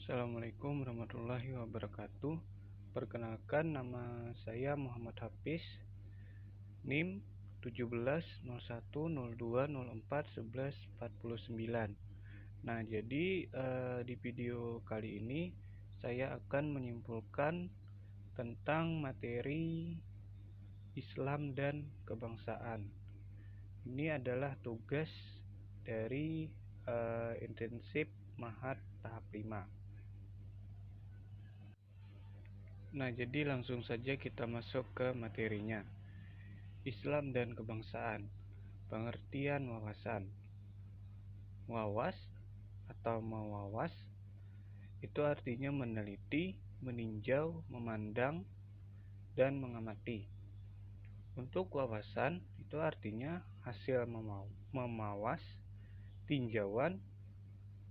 Assalamualaikum warahmatullahi wabarakatuh. Perkenalkan, nama saya Muhammad Hafiz, NIM 170102041149. Nah, jadi di video kali ini saya akan menyimpulkan tentang materi Islam dan kebangsaan. Ini adalah tugas dari intensif Mahat tahap 5. Nah, jadi langsung saja kita masuk ke materinya. Islam dan kebangsaan. Pengertian wawasan. Wawas atau mewawas itu artinya meneliti, meninjau, memandang, dan mengamati. Untuk wawasan itu artinya hasil memawas, tinjauan,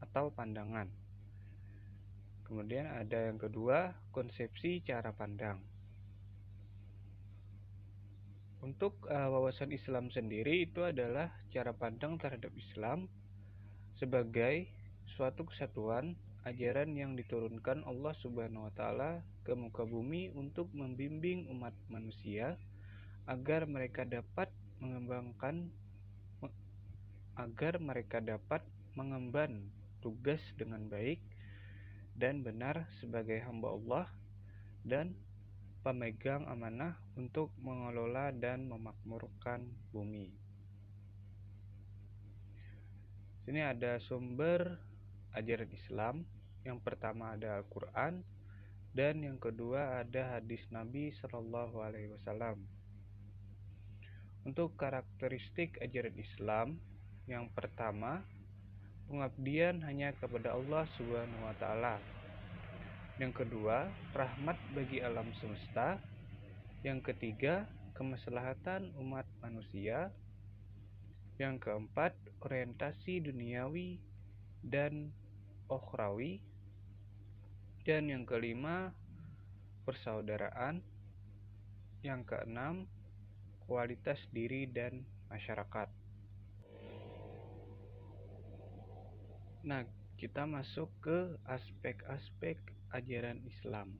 atau pandangan. Kemudian ada yang kedua, konsepsi cara pandang. Untuk wawasan Islam sendiri itu adalah cara pandang terhadap Islam sebagai suatu kesatuan ajaran yang diturunkan Allah Subhanahu wa taala ke muka bumi untuk membimbing umat manusia agar mereka dapat mengemban tugas dengan baik dan benar sebagai hamba Allah dan pemegang amanah untuk mengelola dan memakmurkan bumi. Sini ada sumber ajaran Islam. Yang pertama ada Al-Quran dan yang kedua ada hadis Nabi Shallallahu Alaihi Wasallam. Untuk karakteristik ajaran Islam, yang pertama, pengabdian hanya kepada Allah Subhanahu wa taala. Yang kedua, rahmat bagi alam semesta. Yang ketiga, kemaslahatan umat manusia. Yang keempat, orientasi duniawi dan ukhrawi. Dan yang kelima, persaudaraan. Yang keenam, kualitas diri dan masyarakat. Nah, kita masuk ke aspek-aspek ajaran Islam.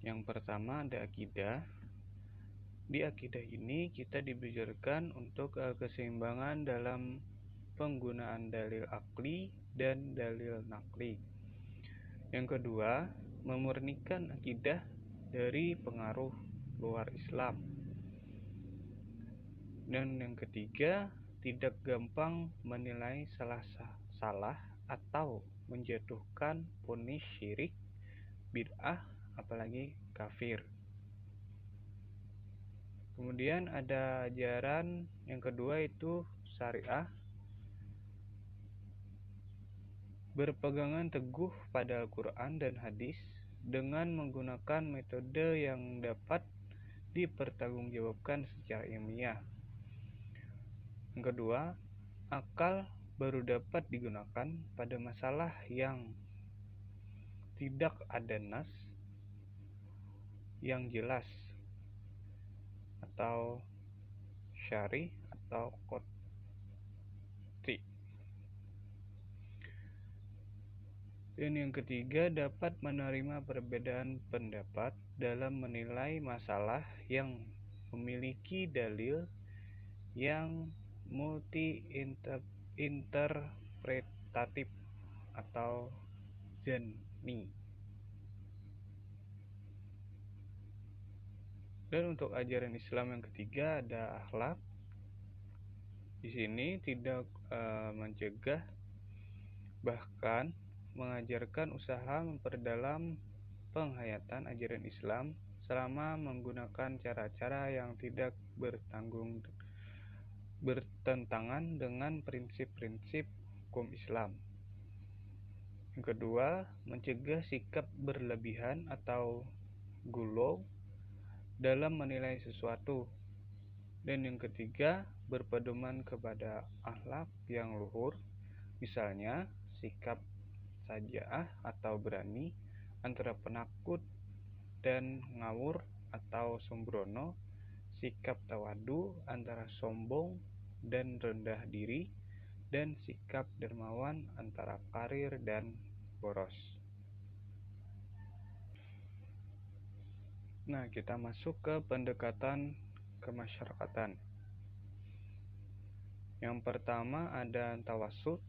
Yang pertama ada akidah. Di akidah ini kita dibelajarkan untuk keseimbangan dalam penggunaan dalil akli dan dalil nakli. Yang kedua, memurnikan akidah dari pengaruh luar Islam. Dan yang ketiga, tidak gampang menilai salah atau menjatuhkan vonis syirik, bid'ah, apalagi kafir. Kemudian ada ajaran yang kedua itu syariah. Berpegangan teguh pada Al-Quran dan hadis dengan menggunakan metode yang dapat dipertanggungjawabkan secara ilmiah. Yang kedua, akal baru dapat digunakan pada masalah yang tidak ada nas yang jelas atau syari atau qot'i. Dan yang ketiga, dapat menerima perbedaan pendapat dalam menilai masalah yang memiliki dalil yang multi-interpretatif atau zanni. Dan untuk ajaran Islam yang ketiga ada akhlak. Di sini tidak mencegah, bahkan mengajarkan usaha memperdalam penghayatan ajaran Islam selama menggunakan cara-cara yang tidak bertentangan dengan prinsip-prinsip hukum Islam. Yang kedua, mencegah sikap berlebihan atau guluw dalam menilai sesuatu. Dan yang ketiga, berpedoman kepada akhlak yang luhur, misalnya sikap saja'ah atau berani, antara penakut dan ngawur atau sembrono, sikap tawadu antara sombong dan rendah diri, dan sikap dermawan antara karir dan boros. Nah, kita masuk ke pendekatan kemasyarakatan. Yang pertama ada tawasud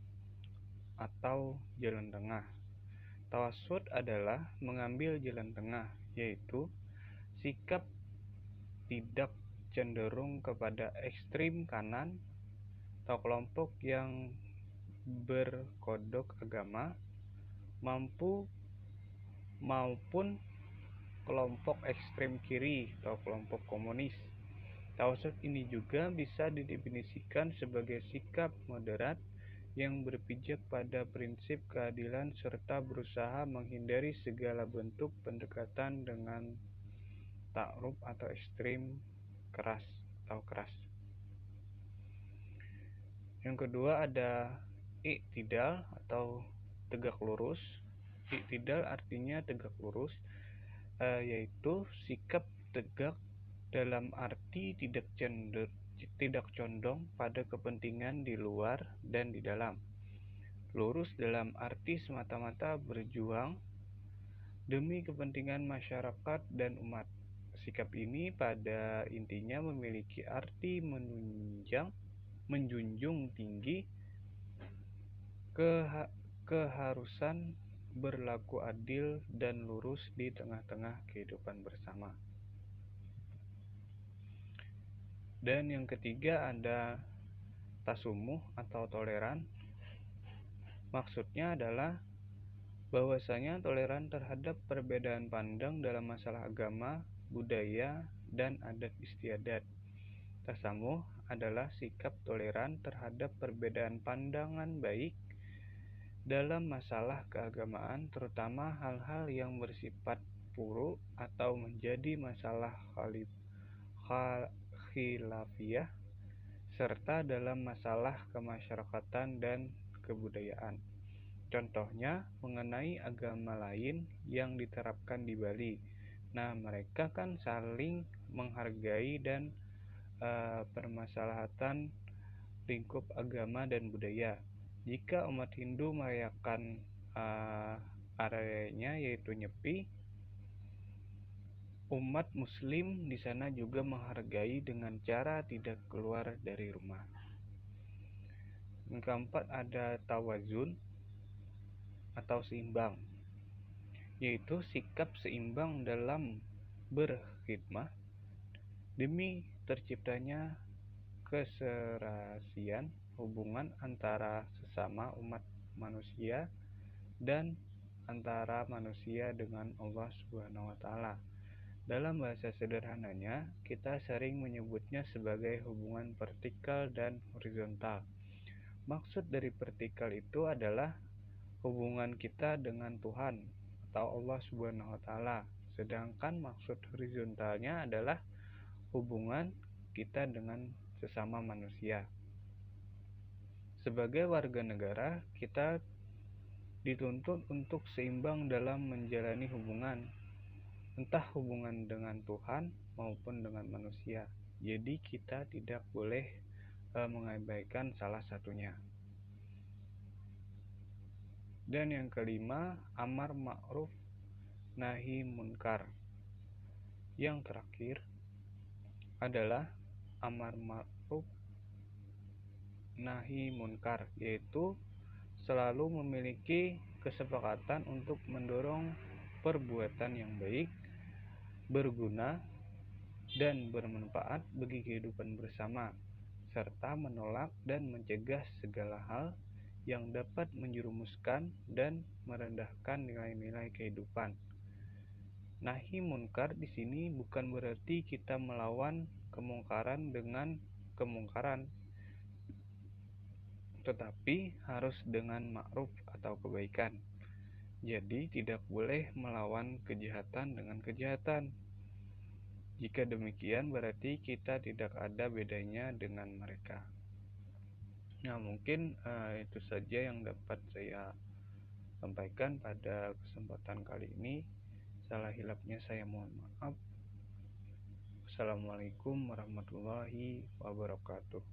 atau jalan tengah. Tawasud adalah mengambil jalan tengah, yaitu sikap tidak cenderung kepada ekstrim kanan atau kelompok yang berkodok agama maupun kelompok ekstrem kiri atau kelompok komunis. Tawasud ini juga bisa didefinisikan sebagai sikap moderat yang berpijak pada prinsip keadilan serta berusaha menghindari segala bentuk pendekatan dengan takruf atau ekstrim keras. Yang kedua ada i'tidal atau tegak lurus. I'tidal artinya tegak lurus, yaitu sikap tegak dalam arti tidak condong pada kepentingan di luar dan di dalam. Lurus dalam arti semata-mata berjuang demi kepentingan masyarakat dan umat. Sikap ini pada intinya memiliki arti menjunjung tinggi keharusan berlaku adil dan lurus di tengah-tengah kehidupan bersama. Dan yang ketiga ada tasumuh atau toleran. Maksudnya adalah bahwasanya toleran terhadap perbedaan pandang dalam masalah agama, budaya, dan adat istiadat. Tasamuh adalah sikap toleran terhadap perbedaan pandangan baik dalam masalah keagamaan, terutama hal-hal yang bersifat furu' atau menjadi masalah khilafiyah, serta dalam masalah kemasyarakatan dan kebudayaan. Contohnya mengenai agama lain yang diterapkan di Bali. Nah, mereka kan saling menghargai dan permasalahan lingkup agama dan budaya. Jika umat Hindu merayakan areanya yaitu Nyepi, umat Muslim di sana juga menghargai dengan cara tidak keluar dari rumah. Yang keempat ada tawazun atau seimbang, yaitu sikap seimbang dalam berkhidmah demi terciptanya keserasian hubungan antara sesama umat manusia dan antara manusia dengan Allah Subhanahu wa taala. Dalam bahasa sederhananya, kita sering menyebutnya sebagai hubungan vertikal dan horizontal. Maksud dari vertikal itu adalah hubungan kita dengan Tuhan atau Allah Subhanahu wa taala. Sedangkan maksud horizontalnya adalah hubungan kita dengan sesama manusia. Sebagai warga negara, kita dituntut untuk seimbang dalam menjalani hubungan, entah hubungan dengan Tuhan maupun dengan manusia. Jadi kita tidak boleh mengabaikan salah satunya. Dan yang kelima, amar ma'ruf nahi munkar. Yang terakhir adalah amar ma'ruf nahi munkar, yaitu selalu memiliki kesepakatan untuk mendorong perbuatan yang baik, berguna, dan bermanfaat bagi kehidupan bersama, serta menolak dan mencegah segala hal yang dapat menjerumuskan dan merendahkan nilai-nilai kehidupan. Nahi munkar di sini bukan berarti kita melawan kemungkaran dengan kemungkaran, tetapi harus dengan ma'ruf atau kebaikan. Jadi tidak boleh melawan kejahatan dengan kejahatan. Jika demikian berarti kita tidak ada bedanya dengan mereka. Nah, mungkin itu saja yang dapat saya sampaikan pada kesempatan kali ini. Salah hilapnya saya mohon maaf. Assalamualaikum warahmatullahi wabarakatuh.